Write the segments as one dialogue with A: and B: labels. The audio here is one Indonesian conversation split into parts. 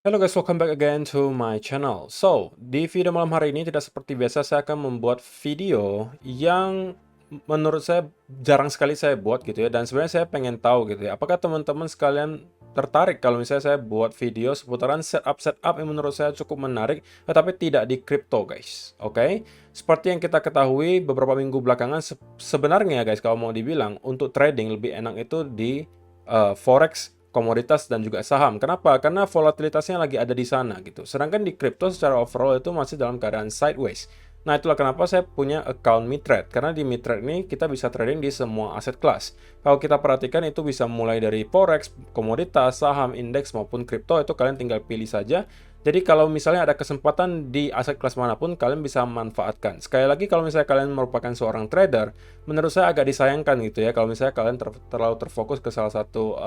A: Hello guys, welcome back again to my channel. So, di video malam hari ini tidak seperti biasa, saya akan membuat video yang menurut saya jarang sekali saya buat gitu ya. Dan sebenarnya saya pengen tahu gitu ya, apakah teman-teman sekalian tertarik kalau misalnya saya buat video seputaran setup yang menurut saya cukup menarik, tetapi tidak di crypto guys. Oke? Seperti yang kita ketahui beberapa minggu belakangan, sebenarnya guys, kalau mau dibilang untuk trading lebih enak itu di forex, komoditas, dan juga saham. Kenapa? Karena volatilitasnya lagi ada di sana gitu. Sedangkan di crypto secara overall itu masih dalam keadaan sideways. Nah, itulah kenapa saya punya account Mitrade. Karena di Mitrade ini kita bisa trading di semua aset kelas. Kalau kita perhatikan itu bisa mulai dari forex, komoditas, saham, indeks, maupun crypto. Itu kalian tinggal pilih saja. Jadi kalau misalnya ada kesempatan di aset kelas manapun, kalian bisa manfaatkan. Sekali lagi, kalau misalnya kalian merupakan seorang trader, menurut saya agak disayangkan gitu ya, kalau misalnya kalian terlalu terfokus ke salah satu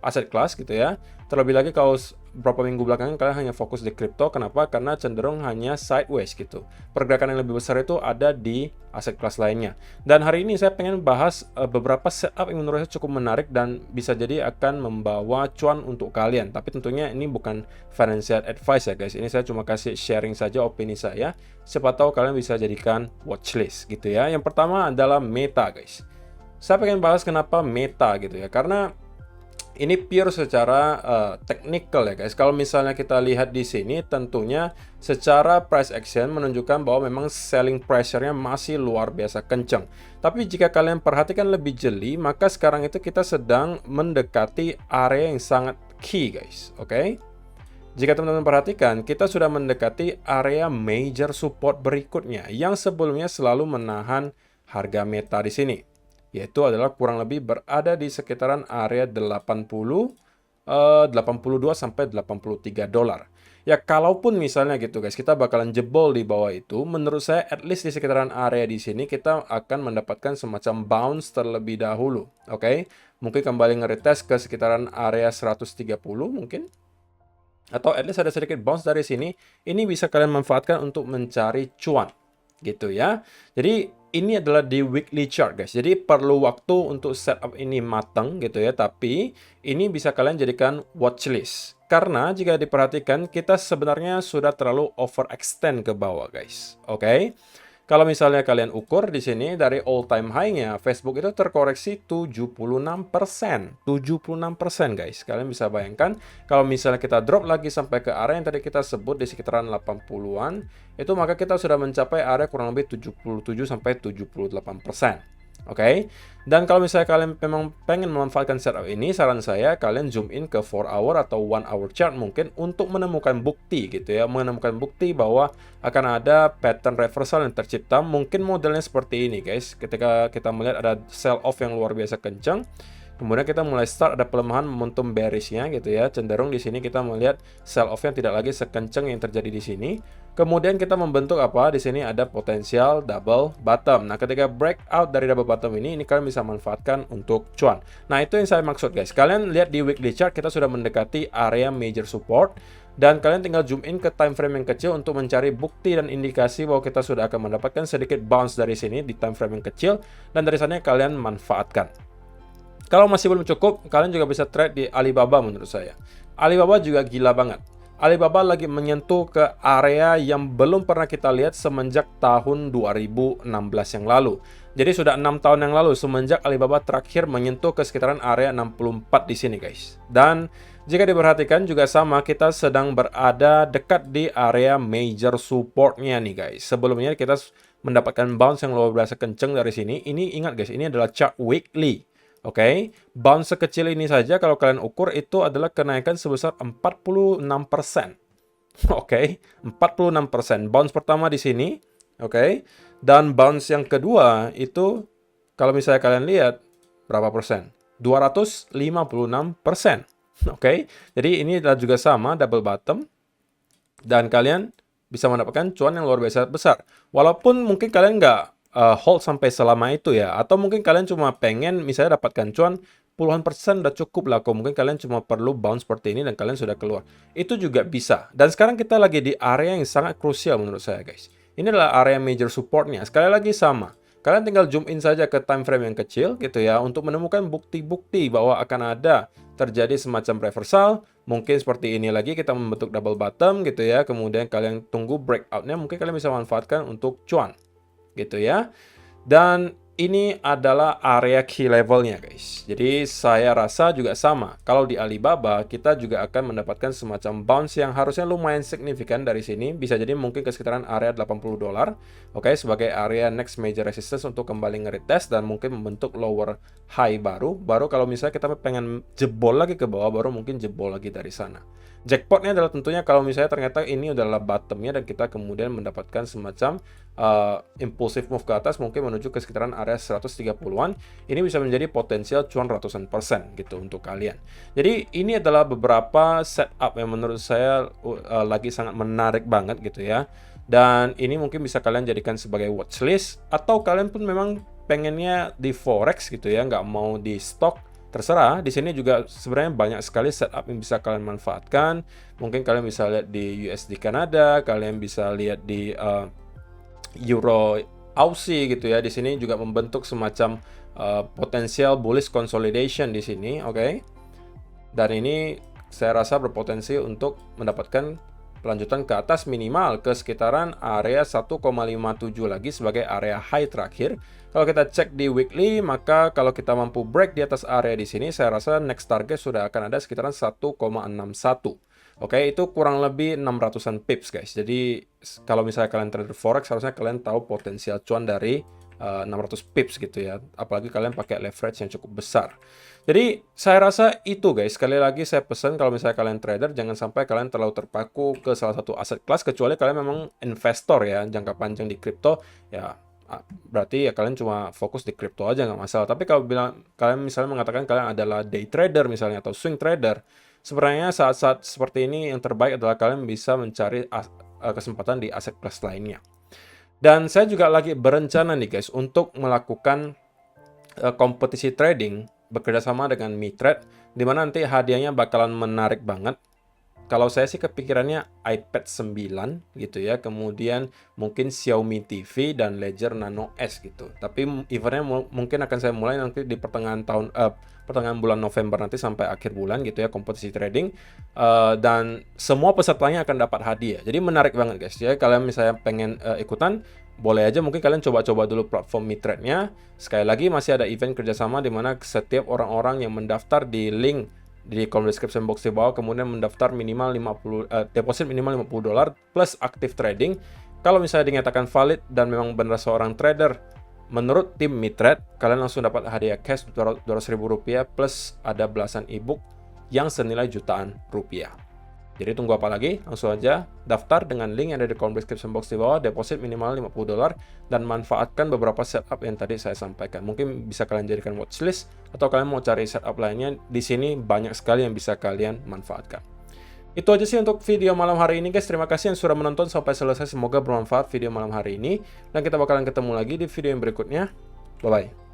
A: aset kelas gitu ya. Terlebih lagi kalau beberapa minggu belakangan kalian hanya fokus di kripto. Kenapa? Karena cenderung hanya sideways gitu. Pergerakan yang lebih besar itu ada di aset kelas lainnya. Dan hari ini saya pengen bahas beberapa setup yang menurut saya cukup menarik dan bisa jadi akan membawa cuan untuk kalian. Tapi tentunya ini bukan financial advice ya guys. Ini saya cuma kasih sharing saja opini saya. Siapa tahu kalian bisa jadikan watchlist gitu ya. Yang pertama adalah Meta guys. Saya pengen bahas kenapa Meta gitu ya. Karena ini pure secara technical ya guys. Kalau misalnya kita lihat di sini, tentunya secara price action menunjukkan bahwa memang selling pressure-nya masih luar biasa kencang. Tapi jika kalian perhatikan lebih jeli, maka sekarang itu kita sedang mendekati area yang sangat key guys. Oke? Jika teman-teman perhatikan, kita sudah mendekati area major support berikutnya yang sebelumnya selalu menahan harga Meta di sini, yaitu adalah kurang lebih berada di sekitaran area 82 sampai 83 dolar. Ya, kalaupun misalnya gitu guys, kita bakalan jebol di bawah itu, menurut saya at least di sekitaran area di sini kita akan mendapatkan semacam bounce terlebih dahulu. Oke? Mungkin kembali ngeretest ke sekitaran area 130 mungkin. Atau at least ada sedikit bounce dari sini. Ini bisa kalian manfaatkan untuk mencari cuan. Gitu ya. Jadi ini adalah di weekly chart guys. Jadi perlu waktu untuk setup ini matang gitu ya. Tapi ini bisa kalian jadikan watchlist. Karena jika diperhatikan kita sebenarnya sudah terlalu overextend ke bawah guys. Oke. Kalau misalnya kalian ukur di sini dari all time high-nya, Facebook itu terkoreksi 76%. 76% guys. Kalian bisa bayangkan kalau misalnya kita drop lagi sampai ke area yang tadi kita sebut di sekitaran 80-an, itu maka kita sudah mencapai area kurang lebih 77 sampai 78%. Oke. Dan kalau misalnya kalian memang pengen memanfaatkan setup ini, saran saya kalian zoom in ke 4 hour atau 1 hour chart mungkin untuk menemukan bukti gitu ya, menemukan bukti bahwa akan ada pattern reversal yang tercipta. Mungkin modelnya seperti ini guys. Ketika kita melihat ada sell off yang luar biasa kencang, kemudian kita mulai start ada pelemahan momentum bearishnya gitu ya. Cenderung di sini kita melihat sell off yang tidak lagi sekencang yang terjadi di sini. Kemudian kita membentuk apa? Di sini ada potensial double bottom. Nah, ketika breakout dari double bottom ini kalian bisa manfaatkan untuk cuan. Nah, itu yang saya maksud guys. Kalian lihat di weekly chart kita sudah mendekati area major support. Dan kalian tinggal zoom in ke time frame yang kecil untuk mencari bukti dan indikasi bahwa kita sudah akan mendapatkan sedikit bounce dari sini di time frame yang kecil. Dan dari sana kalian manfaatkan. Kalau masih belum cukup, kalian juga bisa trade di Alibaba menurut saya. Alibaba juga gila banget. Alibaba lagi menyentuh ke area yang belum pernah kita lihat semenjak tahun 2016 yang lalu. Jadi sudah 6 tahun yang lalu semenjak Alibaba terakhir menyentuh ke sekitaran area 64 di sini guys. Dan jika diperhatikan juga sama, kita sedang berada dekat di area major supportnya nih guys. Sebelumnya kita mendapatkan bounce yang luar biasa kenceng dari sini. Ini ingat guys, ini adalah chart weekly. Oke, bounce sekecil ini saja kalau kalian ukur itu adalah kenaikan sebesar 46%. Oke, 46%. Bounce pertama di sini, oke. Dan bounce yang kedua itu kalau misalnya kalian lihat berapa persen? 256%. Oke. Jadi ini adalah juga sama double bottom dan kalian bisa mendapatkan cuan yang luar biasa besar. Walaupun mungkin kalian nggak hold sampai selama itu ya. Atau mungkin kalian cuma pengen misalnya dapatkan cuan puluhan persen udah cukup lah. Kok mungkin kalian cuma perlu bounce seperti ini dan kalian sudah keluar. Itu juga bisa. Dan sekarang kita lagi di area yang sangat krusial menurut saya guys. Ini adalah area major supportnya. Sekali lagi sama. Kalian tinggal zoom in saja ke time frame yang kecil gitu ya untuk menemukan bukti-bukti bahwa akan ada terjadi semacam reversal. Mungkin seperti ini lagi kita membentuk double bottom gitu ya. Kemudian kalian tunggu breakout-nya, mungkin kalian bisa manfaatkan untuk cuan gitu ya. Dan ini adalah area key levelnya guys. Jadi saya rasa juga sama. Kalau di Alibaba kita juga akan mendapatkan semacam bounce yang harusnya lumayan signifikan dari sini. Bisa jadi mungkin ke sekitaran area $80. Oke, sebagai area next major resistance untuk kembali nge-retest dan mungkin membentuk lower high baru. Baru kalau misalnya kita pengen jebol lagi ke bawah, baru mungkin jebol lagi dari sana. Jackpotnya adalah tentunya kalau misalnya ternyata ini adalah bottomnya dan kita kemudian mendapatkan semacam impulsive move ke atas mungkin menuju ke sekitaran area 130-an. Ini bisa menjadi potensial cuan ratusan persen gitu untuk kalian. Jadi ini adalah beberapa setup yang menurut saya lagi sangat menarik banget gitu ya. Dan ini mungkin bisa kalian jadikan sebagai watchlist atau kalian pun memang pengennya di forex gitu ya, nggak mau di stock. Terserah, di sini juga sebenarnya banyak sekali setup yang bisa kalian manfaatkan. Mungkin kalian bisa lihat di USD Kanada, kalian bisa lihat di Euro Aussie gitu ya. Di sini juga membentuk semacam potensial bullish consolidation di sini, oke. Dan ini saya rasa berpotensi untuk mendapatkan pelanjutan ke atas minimal ke sekitaran area 1,57 lagi sebagai area high terakhir. Kalau kita cek di weekly, maka kalau kita mampu break di atas area di sini, saya rasa next target sudah akan ada sekitaran 1,61. Oke, itu kurang lebih 600-an pips guys. Jadi kalau misalnya kalian trader forex, harusnya kalian tahu potensial cuan dari 600 pips gitu ya. Apalagi kalian pakai leverage yang cukup besar. Jadi saya rasa itu guys. Sekali lagi saya pesan kalau misalnya kalian trader, jangan sampai kalian terlalu terpaku ke salah satu aset kelas, kecuali kalian memang investor ya, jangka panjang di kripto ya. Berarti ya kalian cuma fokus di kripto aja nggak masalah. Tapi kalau bilang kalian misalnya mengatakan kalian adalah day trader misalnya atau swing trader, sebenarnya saat-saat seperti ini yang terbaik adalah kalian bisa mencari kesempatan di aset kelas lainnya. Dan saya juga lagi berencana nih guys untuk melakukan kompetisi trading bekerjasama dengan MiTrade, di mana nanti hadiahnya bakalan menarik banget. Kalau saya sih kepikirannya iPad 9 gitu ya, kemudian mungkin Xiaomi TV dan Ledger Nano S gitu. Tapi eventnya mungkin akan saya mulai nanti di pertengahan bulan November nanti sampai akhir bulan gitu ya, kompetisi trading. Dan semua pesertanya akan dapat hadiah. Jadi menarik banget guys ya. Kalian misalnya pengen ikutan, boleh aja mungkin kalian coba-coba dulu platform MiTrade-nya. Sekali lagi masih ada event kerjasama di mana setiap orang-orang yang mendaftar di link di kolom description box di bawah, kemudian mendaftar minimal deposit minimal $50 plus aktif trading. Kalau misalnya dinyatakan valid dan memang benar seorang trader menurut tim MiTrade, kalian langsung dapat hadiah cash Rp200.000 plus ada belasan ebook yang senilai jutaan rupiah. Jadi tunggu apa lagi? Langsung aja daftar dengan link yang ada di kolom description box di bawah, deposit minimal $50 dan manfaatkan beberapa setup yang tadi saya sampaikan. Mungkin bisa kalian jadikan watchlist atau kalian mau cari setup lainnya, di sini banyak sekali yang bisa kalian manfaatkan. Itu aja sih untuk video malam hari ini guys. Terima kasih yang sudah menonton sampai selesai. Semoga bermanfaat video malam hari ini dan kita bakalan ketemu lagi di video yang berikutnya. Bye bye.